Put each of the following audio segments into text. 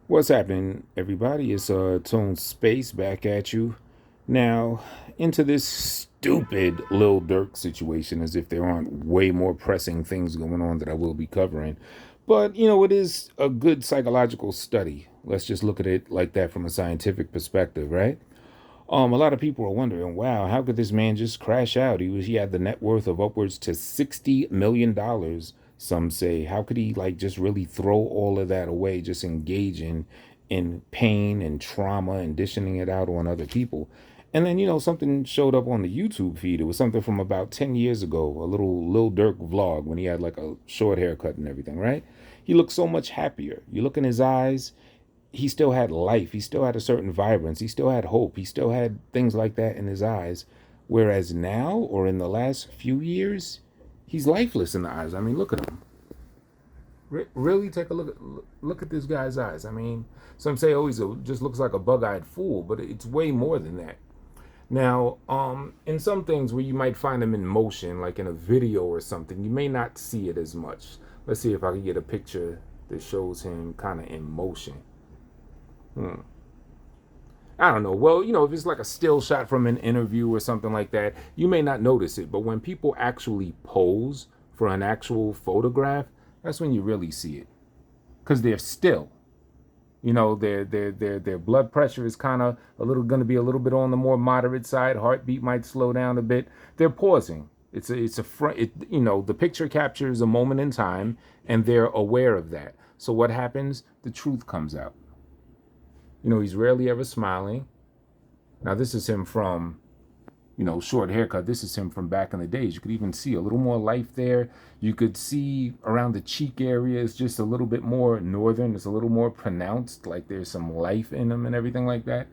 What's happening, everybody? It's Tone Space back at you. Now, into this stupid Lil Durk situation, as if there aren't way more pressing things going on that I will be covering. But, it is a good psychological study. Let's just look at it like that from a scientific perspective, right? A lot of people are wondering, wow, how could this man just crash out? He had the net worth of upwards to $60 million. Some say, how could he like just really throw all of that away, just engaging in pain and trauma and dishing it out on other people? And then something showed up on the YouTube feed. It was something from about 10 years ago, a little Lil Durk vlog when he had like a short haircut and everything, right? He looked so much happier. You look in his eyes, he still had life. He still had a certain vibrance. He still had hope. He still had things like that in his eyes. Whereas now, or in the last few years, he's lifeless in the eyes. I mean, look at him. Really take a look at this guy's eyes. I mean, some say, oh, just looks like a bug-eyed fool, but it's way more than that. Now, in some things where you might find him in motion, like in a video or something, you may not see it as much. Let's see if I can get a picture that shows him kind of in motion. I don't know. Well, if it's like a still shot from an interview or something like that, you may not notice it. But when people actually pose for an actual photograph, that's when you really see it. Because they're still. Their blood pressure is kind of going to be a little bit on the more moderate side. Heartbeat might slow down a bit. They're pausing. The picture captures a moment in time, and they're aware of that. So what happens? The truth comes out. He's rarely ever smiling. Now, this is him from, short haircut. This is him from back in the days. You could even see a little more life there. You could see around the cheek area, it's just a little bit more northern. It's a little more pronounced, like there's some life in him and everything like that.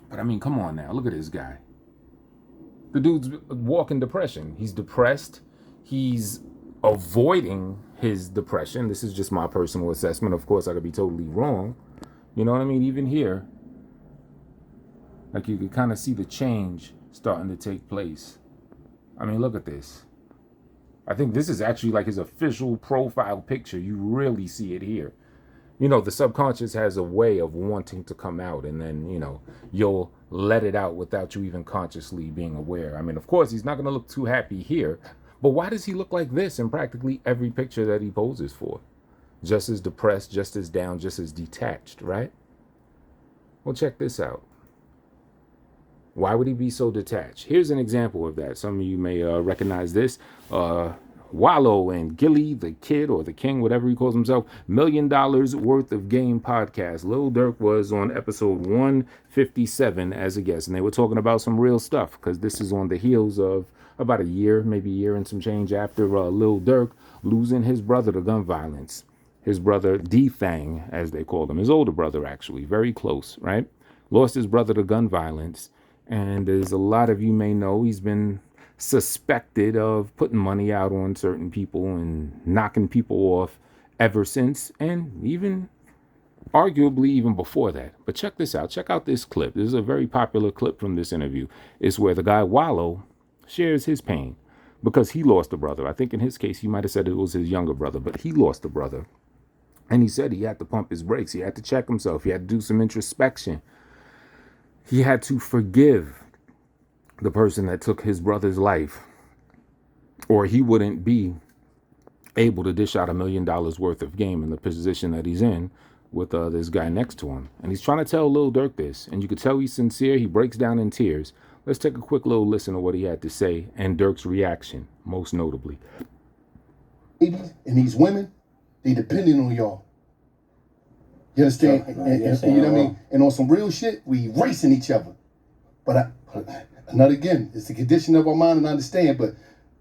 But I mean, come on now. Look at this guy. The dude's walking depression. He's depressed. He's avoiding his depression. This is just my personal assessment. Of course, I could be totally wrong. You know what I mean? Even here, like you could kind of see the change starting to take place. I mean, look at this. I think this is actually like his official profile picture. You really see it here. The subconscious has a way of wanting to come out, and then, you'll let it out without you even consciously being aware. I mean, of course, he's not going to look too happy here, but why does he look like this in practically every picture that he poses for? Just as depressed, just as down, just as detached, right? Well, check this out. Why would he be so detached? Here's an example of that. Some of you may recognize this. Wallow and Gilly, the kid or the king, whatever he calls himself, $1 million worth of game podcast. Lil Durk was on episode 157 as a guest, and they were talking about some real stuff because this is on the heels of about a year, maybe a year and some change after Lil Durk losing his brother to gun violence. His brother, D-Thang, as they called him, his older brother, actually, very close, right? Lost his brother to gun violence. And as a lot of you may know, he's been suspected of putting money out on certain people and knocking people off ever since, and even arguably even before that. But check this out. Check out this clip. This is a very popular clip from this interview. It's where the guy Wallow shares his pain because he lost a brother. I think in his case, he might have said it was his younger brother, but he lost a brother. And he said he had to pump his brakes. He had to check himself. He had to do some introspection. He had to forgive the person that took his brother's life, or he wouldn't be able to dish out $1 million worth of game in the position that he's in with this guy next to him. And he's trying to tell Lil Durk this, and you could tell he's sincere. He breaks down in tears. Let's take a quick little listen to what he had to say and Durk's reaction, most notably. And these women, they depending on y'all. You understand? And you know what I mean? And on some real shit, we racing each other. But not again, it's the condition of our mind, and I understand, but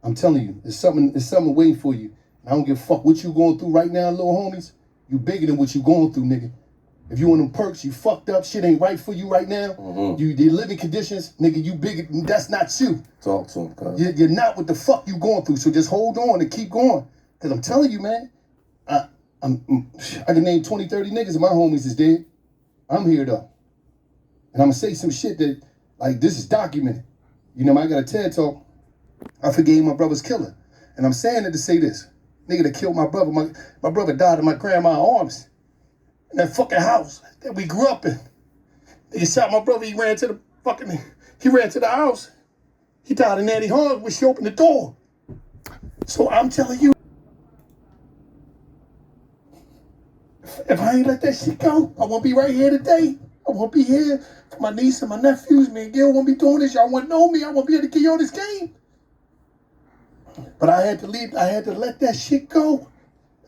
I'm telling you, there's something waiting for you. I don't give a fuck what you going through right now, little homies. You bigger than what you going through, nigga. If you on them perks, you fucked up, shit ain't right for you right now. Mm-hmm. The living conditions, nigga, you bigger, that's not you. Talk to him, cuz. You're not what the fuck you going through, so just hold on and keep going. Because I'm telling you, man, I can name 20, 30 niggas and my homies is dead. I'm here, though. And I'm going to say some shit that, like, this is documented. I got a TED Talk. I forgave my brother's killer. And I'm saying it to say this. Nigga that killed my brother. My brother died in my grandma's arms. in that fucking house that we grew up in. They shot my brother. He ran to the house. He died in Natty Hall when she opened the door. So I'm telling you, if I ain't let that shit go, I won't be right here today. I won't be here for my niece and my nephews. Me and Gil won't be doing this. Y'all won't know me. I won't be able to give y'all this game. But I had to leave. I had to let that shit go.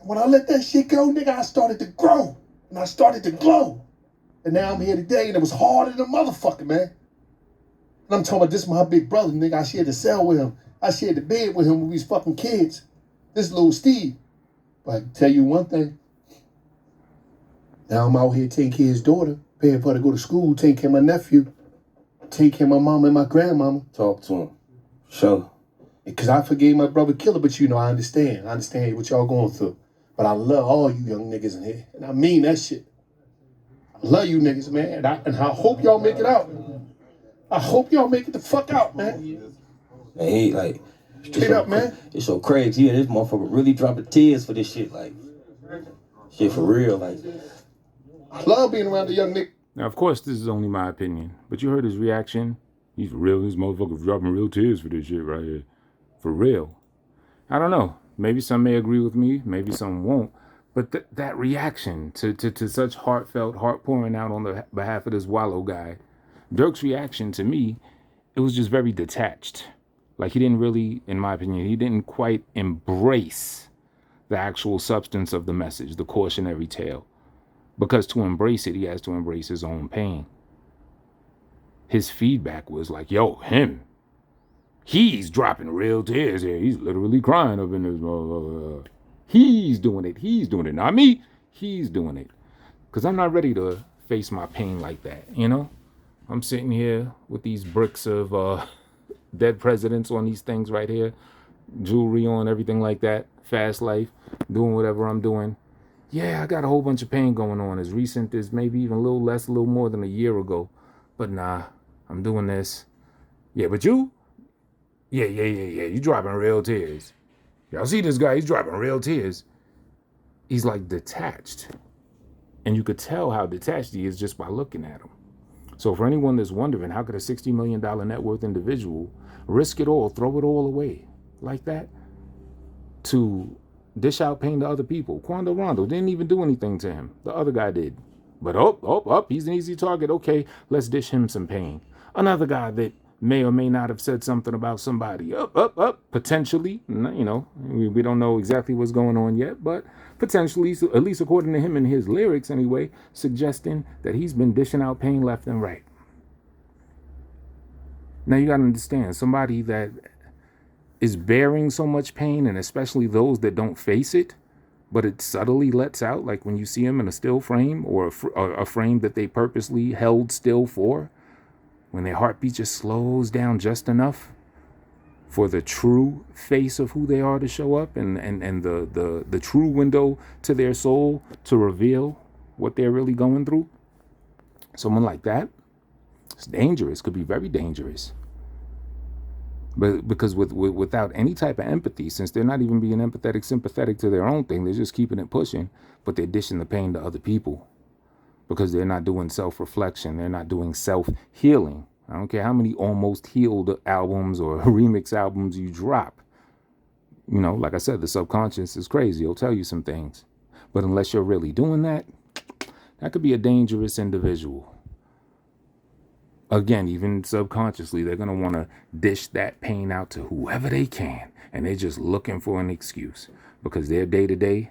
And when I let that shit go, nigga, I started to grow. And I started to glow. And now I'm here today, and it was harder than a motherfucker, man. And I'm talking about this my big brother, nigga. I shared the cell with him. I shared the bed with him when we was fucking kids. This little Steve. But I can tell you one thing. Now I'm out here taking care of his daughter, paying for her to go to school, taking care of my nephew, taking care of my mama and my grandmama. Talk to him. Sure. Because I forgave my brother killer, but you know, I understand. I understand what y'all going through. But I love all you young niggas in here. And I mean that shit. I love you niggas, man. And I hope y'all make it out. I hope y'all make it the fuck out, man. And he, like, straight up, man. It's so crazy. Yeah, this motherfucker really dropping tears for this shit. Like, shit for real. Like, I love being around the young nigga. Now, of course, this is only my opinion, but you heard his reaction. He's real. This motherfucker's dropping real tears for this shit right here. For real. I don't know. Maybe some may agree with me. Maybe some won't. But that reaction to such heartfelt, heart pouring out on the behalf of this Wallow guy, Durk's reaction to me, it was just very detached. Like he didn't really, in my opinion, he didn't quite embrace the actual substance of the message, the cautionary tale. Because to embrace it, he has to embrace his own pain. His feedback was like, yo, him. He's dropping real tears here. He's literally crying up in this. He's doing it. He's doing it. Not me. He's doing it. Because I'm not ready to face my pain like that, you know? I'm sitting here with these bricks of dead presidents on these things right here. Jewelry on, everything like that. Fast life. Doing whatever I'm doing. Yeah, I got a whole bunch of pain going on. As recent as maybe even a little less, a little more than a year ago. But nah, I'm doing this. Yeah, but you? Yeah. You dropping real tears. Y'all see this guy? He's dropping real tears. He's like detached. And you could tell how detached he is just by looking at him. So for anyone that's wondering, how could a $60 million net worth individual risk it all, throw it all away like that to dish out pain to other people? Quando Rondo didn't even do anything to him. The other guy did. But he's an easy target. Okay, let's dish him some pain. Another guy that may or may not have said something about somebody. Potentially. You know, we don't know exactly what's going on yet, but potentially, at least according to him in his lyrics anyway, suggesting that he's been dishing out pain left and right. Now you got to understand, somebody that is bearing so much pain, and especially those that don't face it, but it subtly lets out, like when you see them in a still frame or a frame that they purposely held still for, when their heartbeat just slows down just enough for the true face of who they are to show up and the true window to their soul to reveal what they're really going through. Someone like that, it's dangerous, could be very dangerous. But because without any type of empathy, since they're not even being empathetic, sympathetic to their own thing, they're just keeping it pushing, but they're dishing the pain to other people because they're not doing self-reflection. They're not doing self-healing. I don't care how many almost healed albums or remix albums you drop. You know, like I said, the subconscious is crazy. It'll tell you some things. But unless you're really doing that, that could be a dangerous individual. Again, even subconsciously, they're going to want to dish that pain out to whoever they can. And they're just looking for an excuse because their day-to-day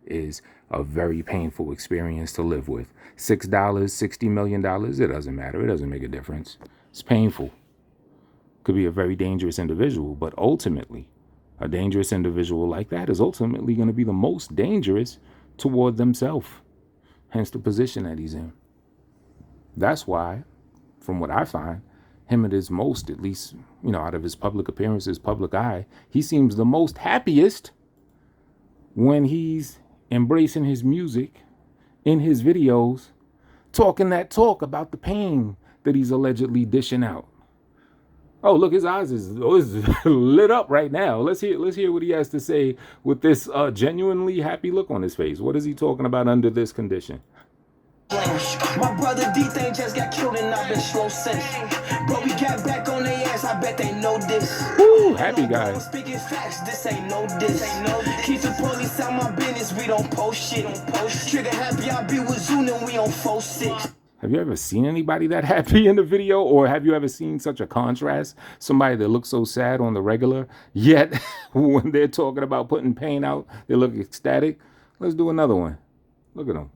is a very painful experience to live with. $6, $60 million, it doesn't matter. It doesn't make a difference. It's painful. Could be a very dangerous individual, but ultimately, a dangerous individual like that is ultimately going to be the most dangerous toward themselves. Hence the position that he's in. That's why, from what I find, him at his most, at least, you know, out of his public appearances, public eye, he seems the most happiest when he's embracing his music in his videos, talking that talk about the pain that he's allegedly dishing out. Oh, look, his eyes is lit up right now. Let's hear what he has to say with this genuinely happy look on his face. What is he talking about under this condition? My brother D thing just got killed and I've been slow since. But we got back on their ass, I bet they know this. Woo, happy guys. Speaking facts, this ain't no diss. Keep the police out my business, we don't post shit. Trigger happy, I be with Zoom and we on 4-6. Have you ever seen anybody that happy in the video? Or have you ever seen such a contrast? Somebody that looks so sad on the regular, yet when they're talking about putting pain out, they look ecstatic. Let's do another one. Look at them.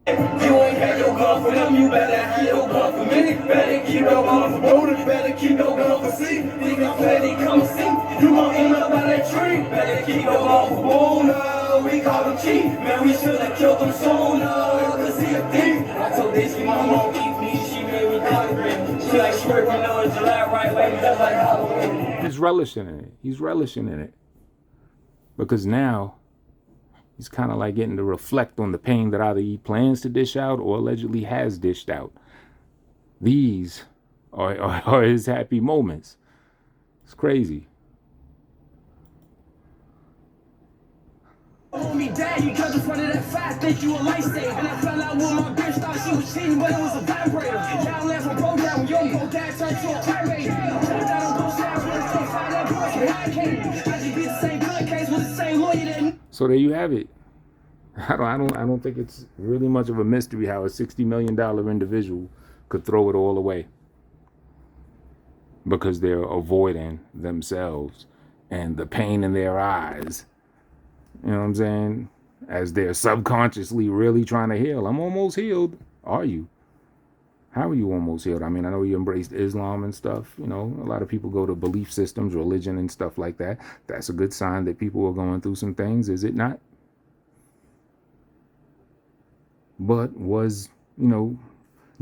You ain't got your gun for them, you better have your gun for me. Better keep your gun for motive, better keep your gun for C. Think I'm ready, come see. You gon' end up by that tree. Better keep your gun for Bona. We call him cheap. Man, we should've killed him sooner. Cause he a thief. I told this kid, my mom eat me, she made me hungry. She like smirking on July right way, just like Halloween. He's relishing in it. He's relishing in it. Because now he's kind of like getting to reflect on the pain that either he plans to dish out or allegedly has dished out. These are his happy moments. It's crazy. Me dad, you got in front of that fast, think you a lifesaver. And I fell out with my bitch, thought she was cheating, but it was a vibrator. Y'all left a broke down when your broke dad turned to a crybaby. I just be the same good case with the same lawyer that. So there you have it. I don't think it's really much of a mystery how a $60 million individual could throw it all away because they're avoiding themselves and the pain in their eyes. You know what I'm saying? As they're subconsciously really trying to heal. I'm almost healed. Are you? How are you almost healed? I mean, I know you embraced Islam and stuff. You know, a lot of people go to belief systems, religion and stuff like that. That's a good sign that people are going through some things, is it not? But was, you know,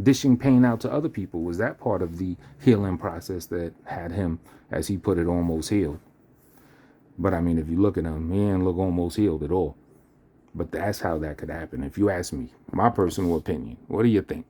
dishing pain out to other people, was that part of the healing process that had him, as he put it, almost healed? But I mean, if you look at him, he didn't look almost healed at all. But that's how that could happen. If you ask me, my personal opinion, what do you think?